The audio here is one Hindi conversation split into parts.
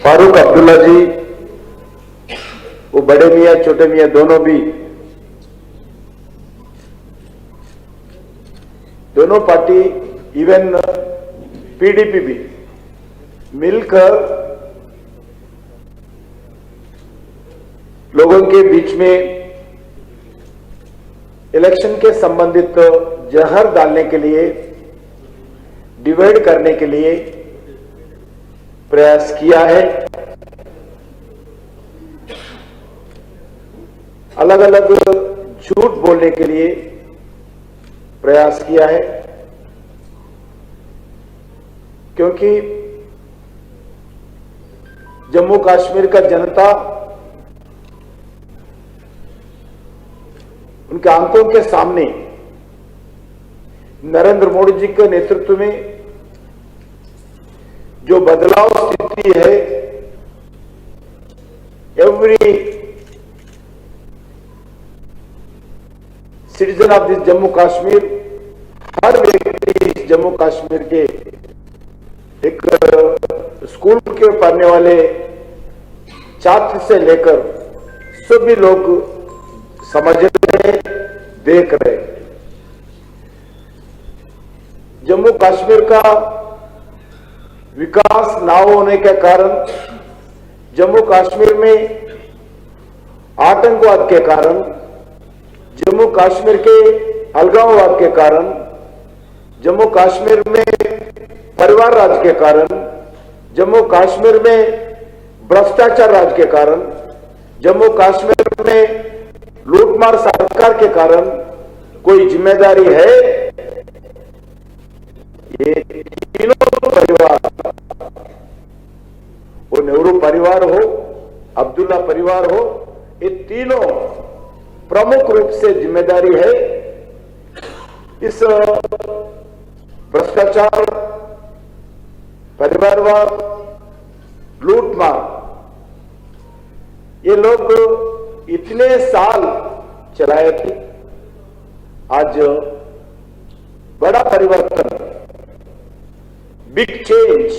फारूक अब्दुल्ला जी, वो बड़े मियाँ छोटे मियाँ दोनों पार्टी, इवन पीडीपी भी मिलकर लोगों के बीच में इलेक्शन के संबंधित जहर डालने के लिए, डिवाइड करने के लिए प्रयास किया है। अलग अलग झूठ बोलने के लिए प्रयास किया है, क्योंकि जम्मू कश्मीर का जनता उनके आंखों के सामने नरेंद्र मोदी जी के नेतृत्व में जो बदलाव स्थिति है, every citizen of this Jammu Kashmir, हर व्यक्ति इस जम्मू कश्मीर के एक स्कूल के पढ़ने वाले छात्र से लेकर सभी लोग समझ रहे, देख रहे। जम्मू कश्मीर का विकास ना होने के कारण, जम्मू कश्मीर में आतंकवाद के कारण, जम्मू कश्मीर के अलगाववाद के कारण, जम्मू कश्मीर में परिवार राज के कारण, जम्मू कश्मीर में भ्रष्टाचार राज के कारण, जम्मू कश्मीर में लूटमार सरकार के कारण कोई जिम्मेदारी है? ये तीनों परिवार, वो नेहरू परिवार हो, अब्दुल्ला परिवार हो, ये तीनों प्रमुख रूप से जिम्मेदारी है इस भ्रष्टाचार, परिवारवाद, लूटमार। ये लोग इतने साल चलाए थे, आज बड़ा परिवर्तन, बिग चेंज,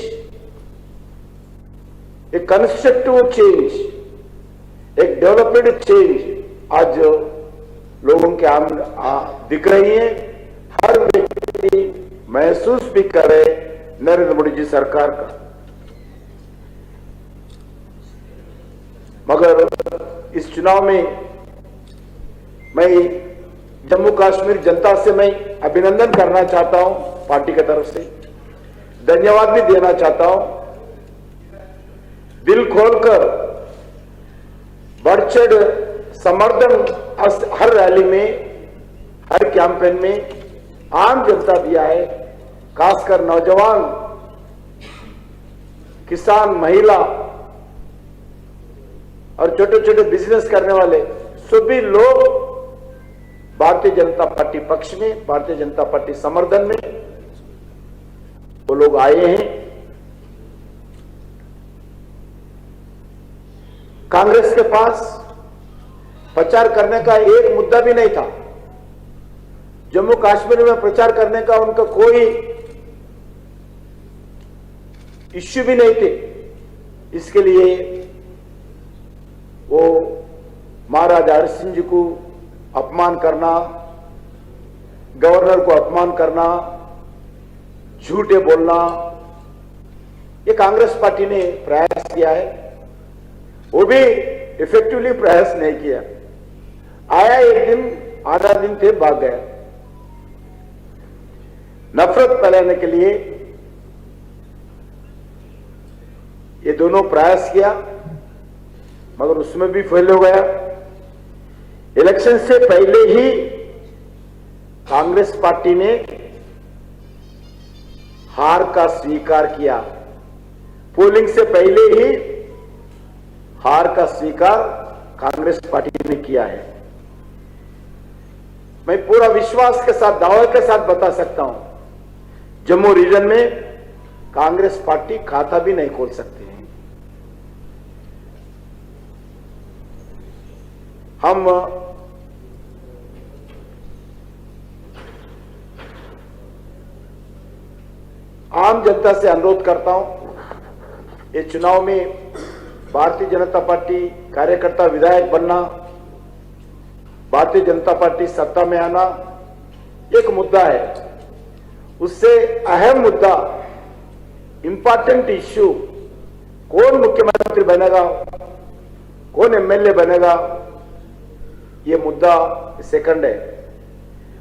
एक कंस्ट्रक्टिव चेंज, एक डेवलपमेंट चेंज आज लोगों के दिख रही है। हर व्यक्ति महसूस भी करे नरेंद्र मोदी जी सरकार का। मगर इस चुनाव में मैं जम्मू कश्मीर जनता से मैं अभिनंदन करना चाहता हूं, पार्टी की तरफ से धन्यवाद भी देना चाहता हूं। दिल खोलकर बढ़ चढ़ समर्थन हर रैली में, हर कैंपेन में आम जनता दिया है, खासकर नौजवान, किसान, महिला और छोटे छोटे बिजनेस करने वाले सभी लोग भारतीय जनता पार्टी पक्ष में, भारतीय जनता पार्टी समर्थन में वो लोग आए हैं। कांग्रेस के पास प्रचार करने का एक मुद्दा भी नहीं था। जम्मू कश्मीर में प्रचार करने का उनका कोई इश्यू भी नहीं थे। इसके लिए वो महाराजा हरि सिंह जी को अपमान करना, गवर्नर को अपमान करना, झूठे बोलना, ये कांग्रेस पार्टी ने प्रयास किया है। वो भी इफेक्टिवली प्रयास नहीं किया। आया एक दिन, आधा दिन थे, भाग गया। नफरत फैलाने के लिए ये दोनों प्रयास किया, मगर उसमें भी फेल हो गया। इलेक्शन से पहले ही कांग्रेस पार्टी ने हार का स्वीकार किया। पोलिंग से पहले ही हार का स्वीकार कांग्रेस पार्टी ने किया है। मैं पूरा विश्वास के साथ, दावे के साथ बता सकता हूं, जम्मू रीजन में कांग्रेस पार्टी खाता भी नहीं खोल सकती है। हम आम जनता से अनुरोध करता हूं, ये चुनाव में भारतीय जनता पार्टी कार्यकर्ता विधायक बनना, भारतीय जनता पार्टी सत्ता में आना एक मुद्दा है। उससे अहम मुद्दा, इंपॉर्टेंट इश्यू, कौन मुख्यमंत्री बनेगा, कौन एमएलए बनेगा, ये मुद्दा सेकंड है।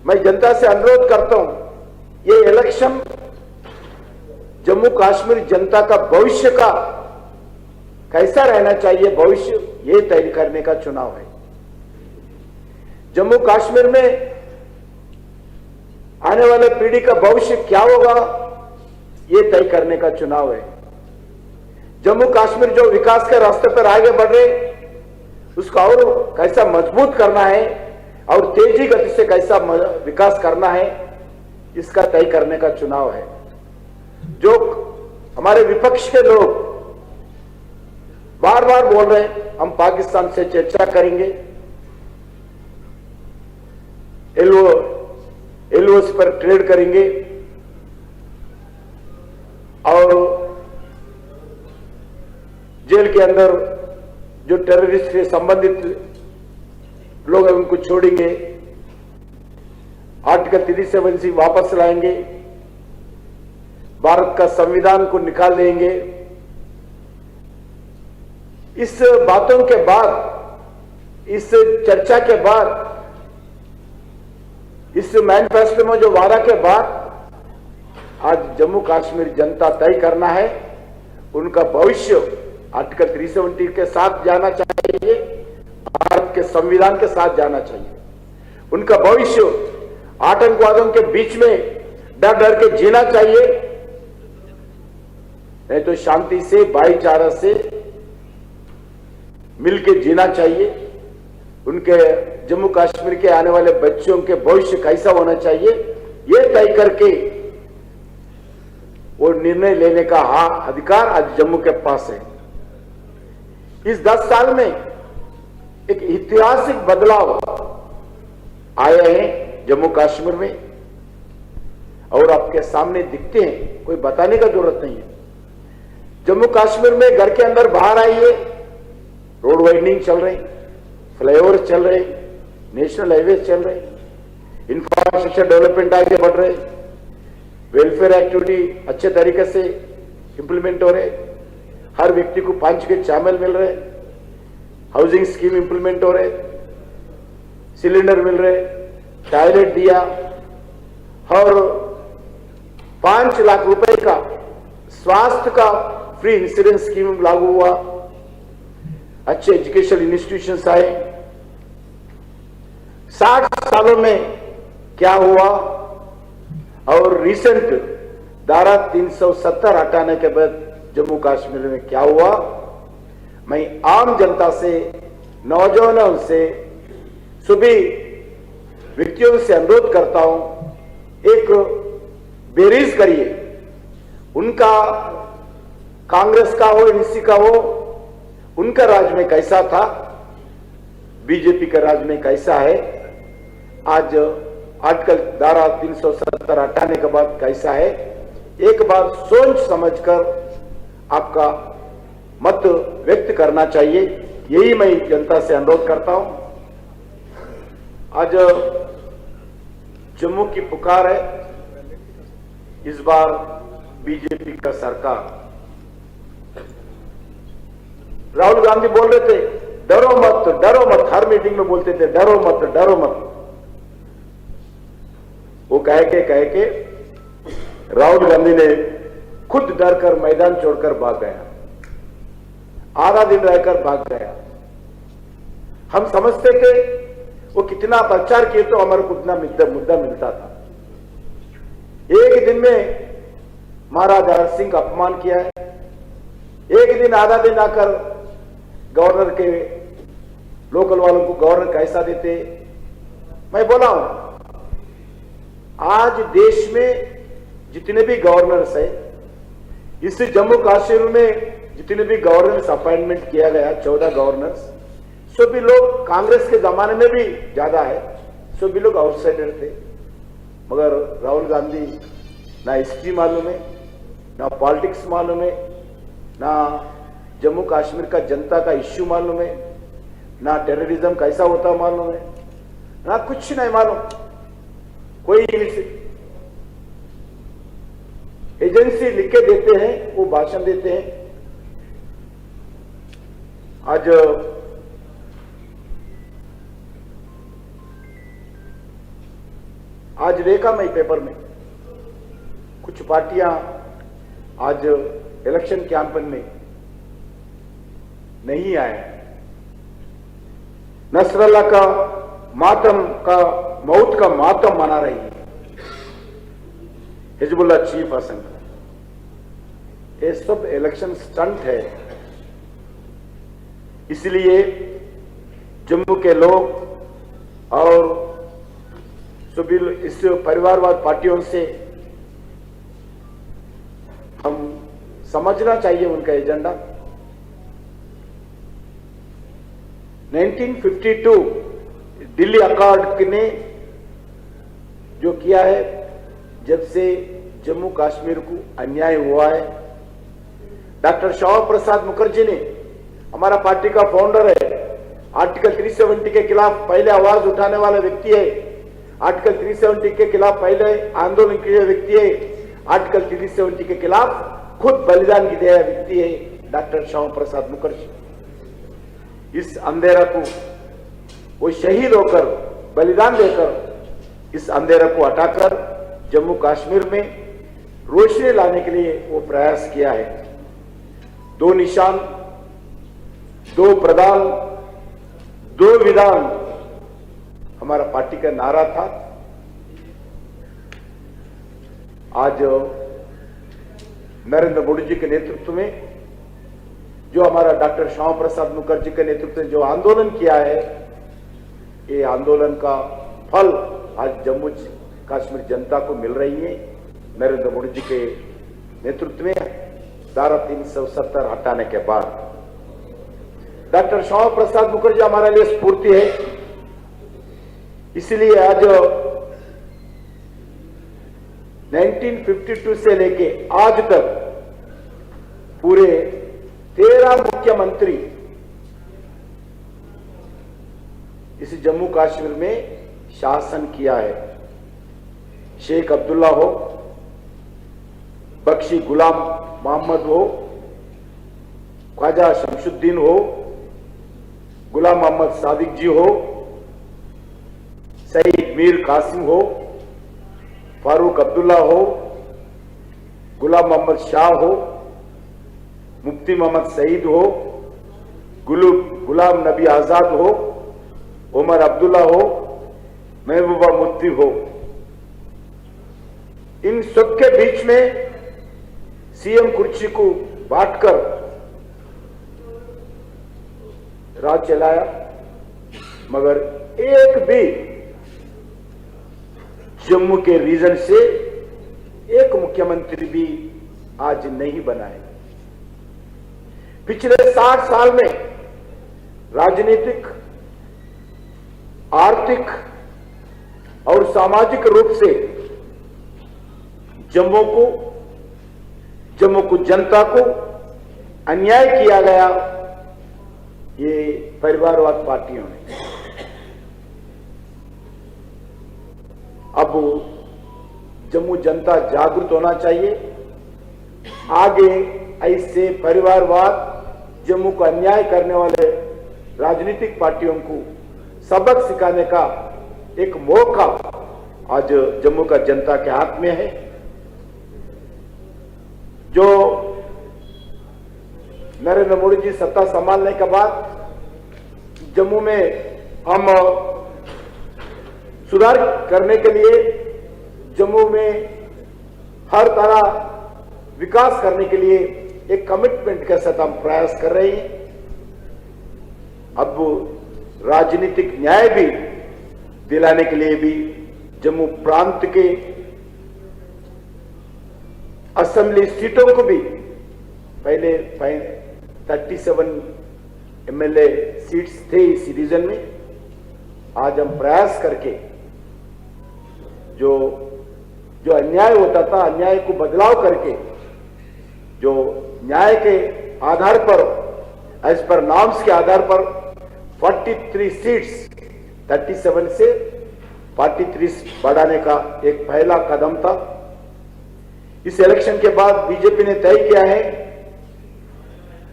मैं जनता से अनुरोध करता हूं, ये इलेक्शन जम्मू कश्मीर जनता का भविष्य का कैसा रहना चाहिए, भविष्य ये तय करने का चुनाव है। जम्मू कश्मीर में आने वाले पीढ़ी का भविष्य क्या होगा, ये तय करने का चुनाव है। जम्मू कश्मीर जो विकास के रास्ते पर आगे बढ़ रहे, उसका और कैसा मजबूत करना है और तेजी गति से कैसा विकास करना है, इसका तय करने का चुनाव है। जो हमारे विपक्ष के लोग बार बार बोल रहे हैं हम पाकिस्तान से चर्चा करेंगे, एलओसी पर ट्रेड करेंगे और जेल के अंदर जो टेररिस्ट से संबंधित लोग हैं उनको छोड़ेंगे, आर्टिकल 370 वापस लाएंगे, भारत का संविधान को निकाल देंगे। इस बातों के बाद, इस चर्चा के बाद, इस मैनिफेस्टो में जो वादा के बाद आज जम्मू कश्मीर जनता तय करना है उनका भविष्य आर्टिकल 370 के साथ जाना चाहिए, भारत के संविधान के साथ जाना चाहिए। उनका भविष्य आतंकवादियों के बीच में डर डर के जीना चाहिए, नहीं तो शांति से, भाईचारा से मिलकर जीना चाहिए। उनके जम्मू कश्मीर के आने वाले बच्चों के भविष्य कैसा होना चाहिए, ये तय करके वो निर्णय लेने का अधिकार आज जम्मू के पास है। इस 10 साल में एक ऐतिहासिक बदलाव आए हैं जम्मू कश्मीर में और आपके सामने दिखते हैं, कोई बताने का जरूरत नहीं है। जम्मू कश्मीर में घर के अंदर बाहर आइए, रोड वाइडनिंग चल रही, फ्लाईओवर चल रहे, नेशनल हाईवे चल रहे, इंफ्रास्ट्रक्चर डेवलपमेंट आगे बढ़ रहे, वेलफेयर एक्टिविटी अच्छे तरीके से इंप्लीमेंट हो रहे, हर व्यक्ति को 5 के चावल मिल रहे, हाउसिंग स्कीम इंप्लीमेंट हो रहे, सिलेंडर मिल रहे, टॉयलेट दिया और 5 लाख रुपए का स्वास्थ्य का फ्री इंश्योरेंस स्कीम लागू हुआ, अच्छे एजुकेशनल इंस्टीट्यूशंस आए। 60 सालों में क्या हुआ और रिसेंट धारा 370 हटाने के बाद जम्मू कश्मीर में क्या हुआ, मैं आम जनता से, नौजवानों से, सभी व्यक्तियों से अनुरोध करता हूं, एक बेरीज करिए, उनका कांग्रेस का हो, एनसी का हो, उनका राज में कैसा था, बीजेपी का राज में कैसा है, आज आर्टिकल धारा 370 हटाने के बाद कैसा है, एक बार सोच समझकर आपका मत व्यक्त करना चाहिए, यही मैं जनता से अनुरोध करता हूं। आज जम्मू की पुकार है, इस बार बीजेपी का सरकार। राहुल गांधी बोल रहे थे डरो मत, डरो मत, हर मीटिंग में बोलते थे डरो मत, डरो मत। वो कह के राहुल गांधी ने खुद डर कर मैदान छोड़कर भाग गया, आधा दिन रहकर भाग गया। हम समझते थे वो कितना प्रचार किए तो हमारे को उतना मुद्दा मिलता था। एक दिन में महाराज हर सिंह का अपमान किया है, एक दिन आधा दिन आकर गवर्नर के लोकल वालों को गवर्नर कैसा देते। मैं बोला हूं आज देश में जितने भी गवर्नर्स है, इस जम्मू कश्मीर में जितने भी गवर्नर्स अपॉइंटमेंट किया गया 14 गवर्नर्स, सभी लोग कांग्रेस के जमाने में भी ज्यादा है, सभी लोग आउटसाइडर थे। मगर राहुल गांधी ना हिस्ट्री मालूम है, ना पॉलिटिक्स मालूम है, ना जम्मू कश्मीर का जनता का इश्यू मालूम है, ना टेररिज्म कैसा होता मालूम है, ना कुछ नहीं मालूम। कोई एजेंसी लिख के देते हैं, वो भाषण देते हैं। आज देखा मैं पेपर में कुछ पार्टियां आज इलेक्शन कैंपेन में नहीं आए। नसरल्ला का मातम का मौत का मातम मना रही है हिजबुल्लाह चीफ हसन का। ये सब इलेक्शन स्टंट है। इसलिए जम्मू के लोग और सभी इस परिवारवाद पार्टियों से हम समझना चाहिए उनका एजेंडा। 1952 दिल्ली अकॉर्ड ने जो किया है, जब से जम्मू कश्मीर को अन्याय हुआ है, डॉक्टर श्यामा प्रसाद मुखर्जी ने, हमारा पार्टी का फाउंडर है, आर्टिकल 370 के खिलाफ पहले आवाज उठाने वाला व्यक्ति है, आर्टिकल 370 के खिलाफ पहले आंदोलन किए व्यक्ति है, आर्टिकल 370 के खिलाफ खुद बलिदान दिया व्यक्ति है डॉक्टर श्यामा प्रसाद मुखर्जी। इस अंधेरा को वो शहीद होकर बलिदान देकर इस अंधेरा को हटाकर जम्मू कश्मीर में रोशनी लाने के लिए वो प्रयास किया है। 2 निशान, 2 प्रधान, 2 विधान हमारा पार्टी का नारा था। आज नरेंद्र मोदी जी के नेतृत्व में, जो हमारा डॉक्टर श्यामा प्रसाद मुखर्जी के नेतृत्व में जो आंदोलन किया है, ये आंदोलन का फल आज जम्मू कश्मीर जनता को मिल रही है। नरेंद्र मोदी जी के नेतृत्व में धारा 370 हटाने के बाद डॉक्टर श्यामा प्रसाद मुखर्जी हमारे लिए स्फूर्ति है। इसलिए आज 1952 से लेके आज तक पूरे 13 मुख्यमंत्री इस जम्मू कश्मीर में शासन किया है। शेख अब्दुल्ला हो, बख्शी गुलाम मोहम्मद हो, ख्वाजा शमशुद्दीन हो, गुलाम मोहम्मद सादिक जी हो, सईद मीर कासिम हो, फारूक अब्दुल्ला हो, गुलाम मोहम्मद शाह हो, मुफ्ती मोहम्मद सईद हो, गुलाम नबी आजाद हो, उमर अब्दुल्ला हो, महबूबा मुफ्ती हो। इन सबके बीच में सीएम कुर्सी को बांटकर राज चलाया, मगर एक भी जम्मू के रीजन से एक मुख्यमंत्री भी आज नहीं बनाए। पिछले 60 साल में राजनीतिक, आर्थिक और सामाजिक रूप से जम्मू को जनता को अन्याय किया गया ये परिवारवाद पार्टियों ने। अब जम्मू जनता जागरूक होना चाहिए। आगे ऐसे परिवारवाद जम्मू को अन्याय करने वाले राजनीतिक पार्टियों को सबक सिखाने का एक मौका आज जम्मू का जनता के हाथ में है। जो नरेंद्र मोदी जी सत्ता संभालने के बाद जम्मू में हम सुधार करने के लिए, जम्मू में हर तरह विकास करने के लिए एक कमिटमेंट के साथ हम प्रयास कर रहे हैं। अब राजनीतिक न्याय भी दिलाने के लिए भी जम्मू प्रांत के असेंबली सीटों को भी, पहले 37 एमएलए सीट्स थे इस रीजन में, आज हम प्रयास करके जो अन्याय होता था, अन्याय को बदलाव करके जो न्याय के आधार पर, एज पर नॉर्म्स के आधार पर 43 सीट्स 37 से 43 बढ़ाने का एक पहला कदम था। इस इलेक्शन के बाद बीजेपी ने तय किया है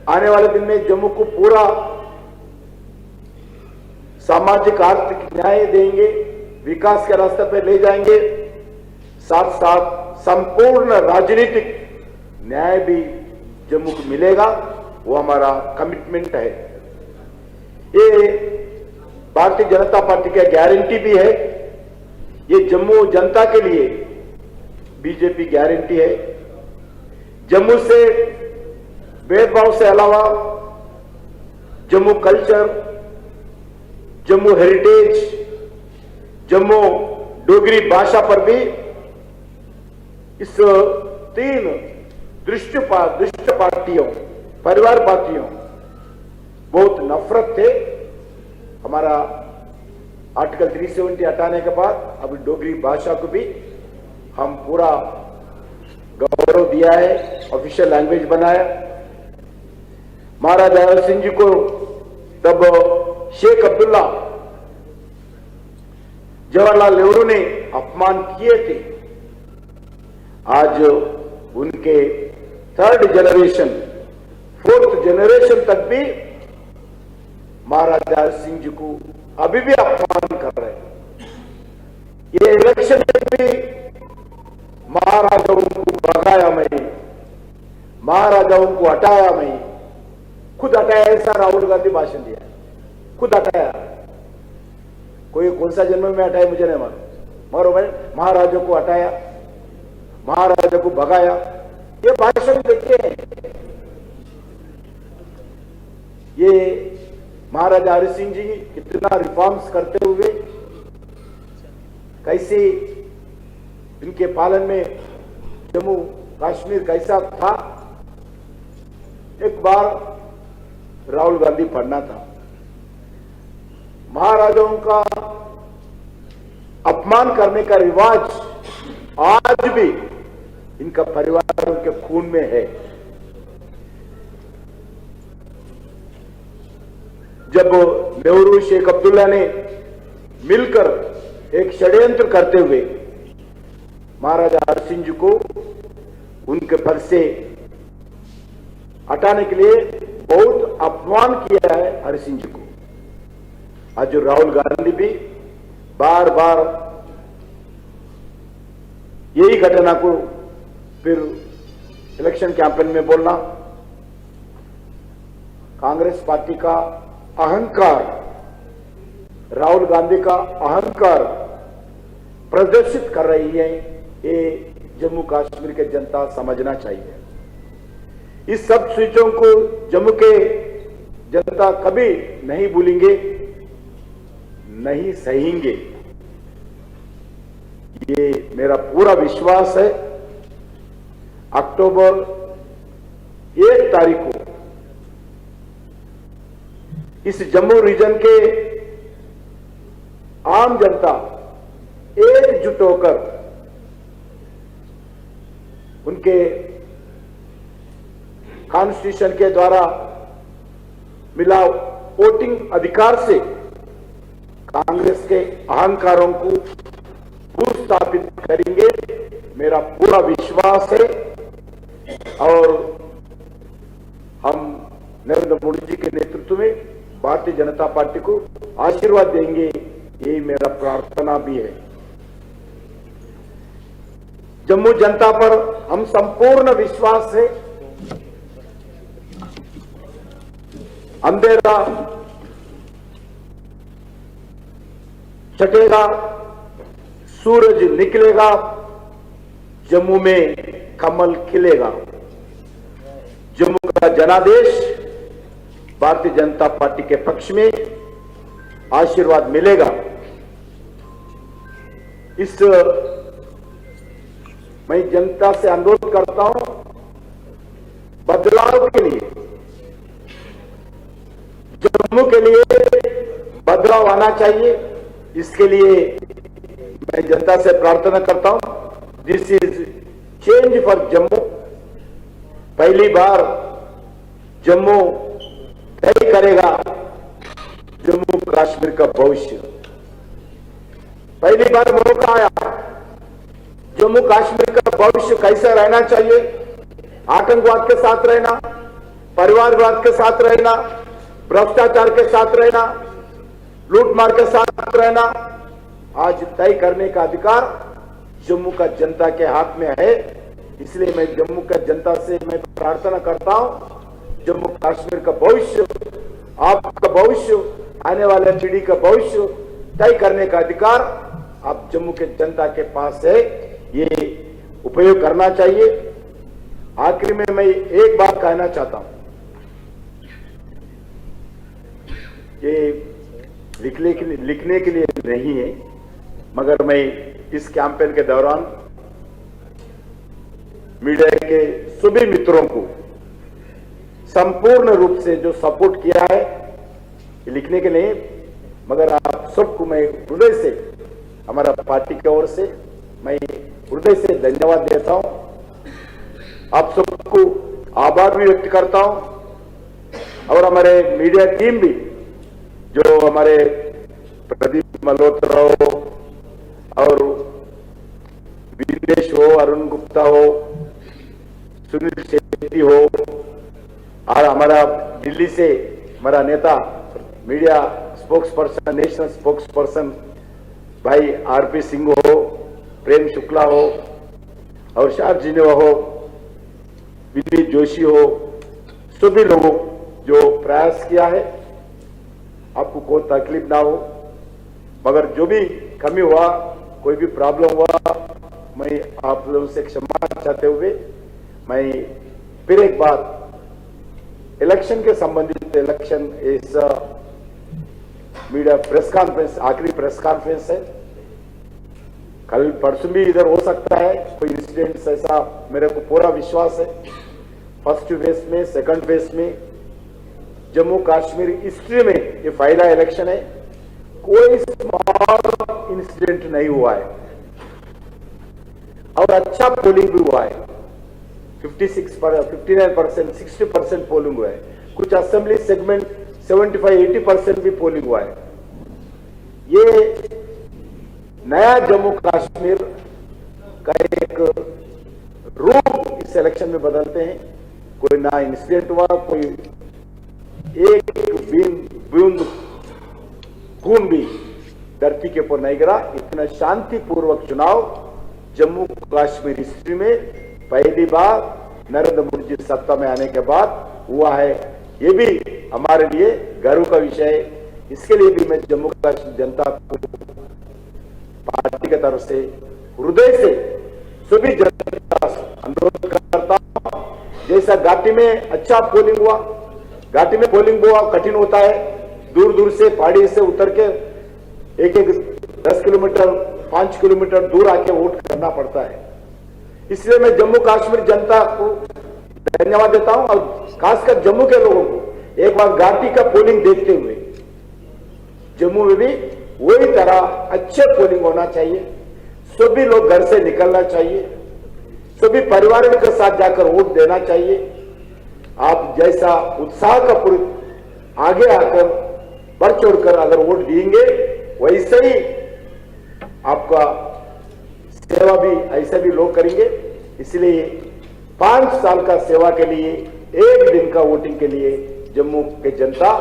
आने वाले दिन में जम्मू को पूरा सामाजिक आर्थिक न्याय देंगे, विकास के रास्ते पर ले जाएंगे, साथ साथ संपूर्ण राजनीतिक न्याय भी जम्मू को मिलेगा। वो हमारा कमिटमेंट है। ये भारतीय जनता पार्टी का गारंटी भी है। ये जम्मू जनता के लिए बीजेपी गारंटी है। जम्मू से भेदभाव से अलावा जम्मू कल्चर, जम्मू हेरिटेज, जम्मू डोगरी भाषा पर भी इस 3 दुष्ट पार्टियों, परिवार पार्टियों बहुत नफरत थे। हमारा आर्टिकल 370 हटाने के बाद अभी डोगरी भाषा को भी हम पूरा गौरव दिया है, ऑफिशियल लैंग्वेज बनाया। महाराजा हरि सिंह जी को तब शेख अब्दुल्ला, जवाहरलाल नेहरू ने अपमान किए थे। आज उनके 3rd जनरेशन, 4th जनरेशन तक भी महाराजा हरि सिंह जी को अभी भी अपमान कर रहे हैं। ये इलेक्शन में भी महाराजाओं को भगाया मैं, महाराजाओं को हटाया मैं, खुद हटाया, ऐसा राहुल गांधी भाषण दिया, खुद हटाया। कोई कौन सा जन्म में हटाया मुझे नहीं मालूम, मगर भाई महाराजा को हटाया, महाराजा को भगाया। ये भाषण देखिए, ये महाराजा हरि सिंह जी कितना रिफॉर्म्स करते हुए, कैसे इनके पालन में जम्मू कश्मीर कैसा था। एक बार राहुल गांधी पढ़ना था, महाराजाओं का अपमान करने का रिवाज आज भी इनका परिवारों के खून में है। जब नेहरू शेख अब्दुल्ला ने मिलकर एक षड्यंत्र करते हुए महाराजा हरि सिंह जी को उनके पद से हटाने के लिए बहुत अपमान किया है हरि सिंह जी को, आज जो राहुल गांधी भी बार बार यही घटना को फिर इलेक्शन कैंपेन में बोलना, कांग्रेस पार्टी का अहंकार, राहुल गांधी का अहंकार प्रदर्शित कर रही है। ये जम्मू कश्मीर के जनता समझना चाहिए। इस सब चीजों को जम्मू के जनता कभी नहीं भूलेंगे, नहीं सहेंगे। ये मेरा पूरा विश्वास है। अक्टूबर 1 तारीख को इस जम्मू रीजन के आम जनता एकजुट होकर उनके कॉन्स्टिट्यूशन के द्वारा मिला वोटिंग अधिकार से कांग्रेस के अहंकारों को भूस्थापित करेंगे, मेरा पूरा विश्वास है। और हम नरेंद्र मोदी जी के नेतृत्व में भारतीय जनता पार्टी को आशीर्वाद देंगे, यही मेरा प्रार्थना भी है। जम्मू जनता पर हम संपूर्ण विश्वास है। अंधेरा छटेगा, सूरज निकलेगा, जम्मू में कमल खिलेगा। जम्मू का जनादेश भारतीय जनता पार्टी के पक्ष में आशीर्वाद मिलेगा। इस मैं जनता से अनुरोध करता हूं, बदलाव के लिए, जम्मू के लिए बदलाव आना चाहिए। इसके लिए मैं जनता से प्रार्थना करता हूं, this is change for Jammu. पहली बार जम्मू तय करेगा जम्मू कश्मीर का भविष्य। पहली बार मौका आया, जम्मू कश्मीर का भविष्य कैसा रहना चाहिए, आतंकवाद के साथ रहना, परिवारवाद के साथ रहना, भ्रष्टाचार के साथ रहना, लूटमार के साथ रहना, आज तय करने का अधिकार जम्मू का जनता के हाथ में है। इसलिए मैं जम्मू का जनता से मैं प्रार्थना करता हूं, जम्मू कश्मीर का भविष्य, आपका भविष्य, आने वाले पीढ़ी का भविष्य तय करने का अधिकार आप जम्मू के जनता के पास है, ये उपयोग करना चाहिए। आखिर में मैं एक बात कहना चाहता हूं, ये लिखने के लिए नहीं है, मगर मैं इस कैंपेन के दौरान मीडिया के सभी मित्रों को संपूर्ण रूप से जो सपोर्ट किया है, ये लिखने के लिए, मगर आप सबको मैं हृदय से, हमारा पार्टी की ओर से मैं हृदय से धन्यवाद देता हूं। आप सबको आभार भी व्यक्त करता हूं और हमारे मीडिया टीम भी, जो हमारे प्रदीप मल्होत्रा हो और विनेश हो, अरुण गुप्ता हो, सुनील शेट्टी हो, और हमारा दिल्ली से हमारा नेता media spokes person, national spokes person भाई आरपी सिंह हो, प्रेम शुक्ला हो और शारजिनेवा हो, विनीत जोशी हो, सभी लोगों जो प्रयास किया है, आपको कोई तकलीफ ना हो, मगर जो भी कमी हुआ, कोई भी प्रॉब्लम हुआ, मैं आप लोगों से क्षमा चाहते हुए मैं फिर एक बात इलेक्शन के संबंधित, इलेक्शन इस मीडिया प्रेस कॉन्फ्रेंस, आखिरी प्रेस कॉन्फ्रेंस है, कल परसों भी इधर हो सकता है कोई इंसिडेंट ऐसा, मेरे को पूरा विश्वास है। फर्स्ट फेज में, सेकंड फेज में जम्मू कश्मीर हिस्ट्री में ये पहला इलेक्शन है, कोई स्मॉल इंसिडेंट नहीं हुआ है और अच्छा पोलिंग भी हुआ है। 59%, 60% पोलिंग हुआ है। कुछ असेंबली सेगमेंट 75-80% भी पोलिंग हुआ है। ये नया जम्मू कश्मीर का एक रूप इस इलेक्शन में बदलते हैं। कोई नया इंसिडेंट हुआ, कोई एक बूंद खून भी धरती के ऊपर नहीं गिरा। इतना शांतिपूर्वक चुनाव जम्मू कश्मीर हिस्ट्री में पहली बार नरेंद्र मोदी जी सत्ता में आने के बाद हुआ है। ये भी हमारे लिए गर्व का विषय है। इसके लिए भी मैं जम्मू कश्मीर जनता को पार्टी की तरफ से हृदय से सभी जनता से अनुरोध करता हूं, जैसा घाटी में अच्छा पोलिंग हुआ, घाटी में पोलिंग हुआ कठिन होता है, दूर दूर से पहाड़ी से उतर के एक 10 किलोमीटर 5 किलोमीटर दूर आके वोट करना पड़ता है। इसलिए मैं जम्मू कश्मीर जनता को धन्यवाद देता हूं और खासकर जम्मू के लोगों को एक बार घाटी का पोलिंग देखते हुए जम्मू में भी वही तरह अच्छे पोलिंग होना चाहिए। सभी लोग घर से निकलना चाहिए, सभी परिवारों के साथ जाकर वोट देना चाहिए। आप जैसा उत्साह का पूर्व आगे आकर बढ़ चढ़कर अगर वोट देंगे, वैसे ही आपका सेवा भी ऐसे भी लोग करेंगे। इसलिए 5 साल का सेवा के लिए, एक दिन का वोटिंग के लिए जम्मू के जनता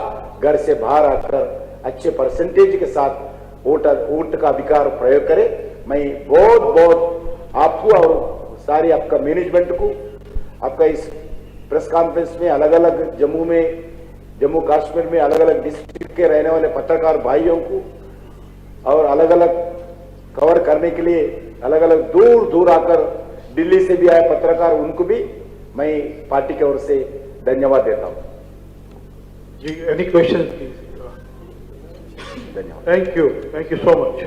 घर से बाहर आकर अच्छे परसेंटेज के साथ वोट का अधिकार प्रयोग करे। मैं बहुत बहुत आपको और सारी आपका मैनेजमेंट को, आपका इस प्रेस कॉन्फ्रेंस में अलग अलग जम्मू कश्मीर में अलग अलग डिस्ट्रिक्ट के रहने वाले पत्रकार भाइयों को और अलग अलग कवर करने के लिए अलग अलग दूर दूर आकर दिल्ली से भी आए पत्रकार, उनको भी मैं पार्टी की ओर से धन्यवाद देता हूं। जी, एनी क्वेश्चन प्लीज? धन्यवाद। Thank you so much.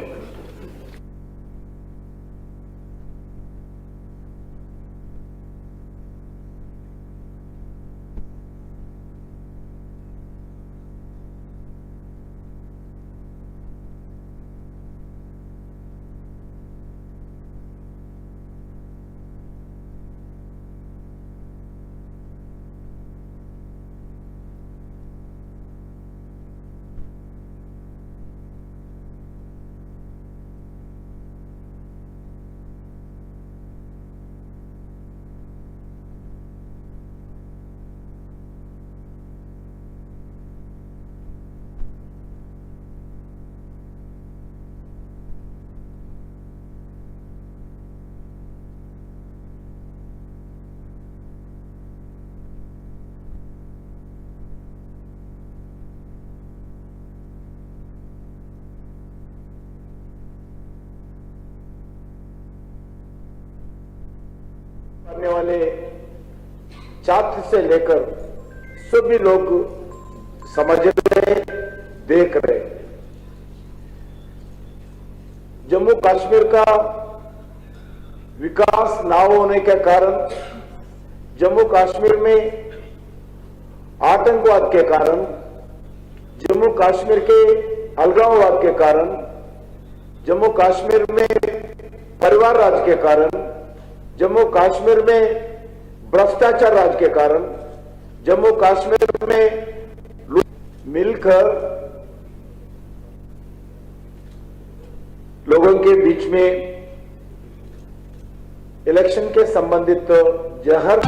करने वाले छात्र से लेकर सभी लोग समझ रहे, देख रहे। जम्मू कश्मीर का विकास ना होने के कारण, जम्मू कश्मीर में आतंकवाद के कारण, जम्मू कश्मीर के अलगाववाद के कारण, जम्मू कश्मीर में परिवार राज के कारण, जम्मू कश्मीर में भ्रष्टाचार राज के कारण, जम्मू कश्मीर में मिलकर लोगों के बीच में इलेक्शन के संबंधित जहर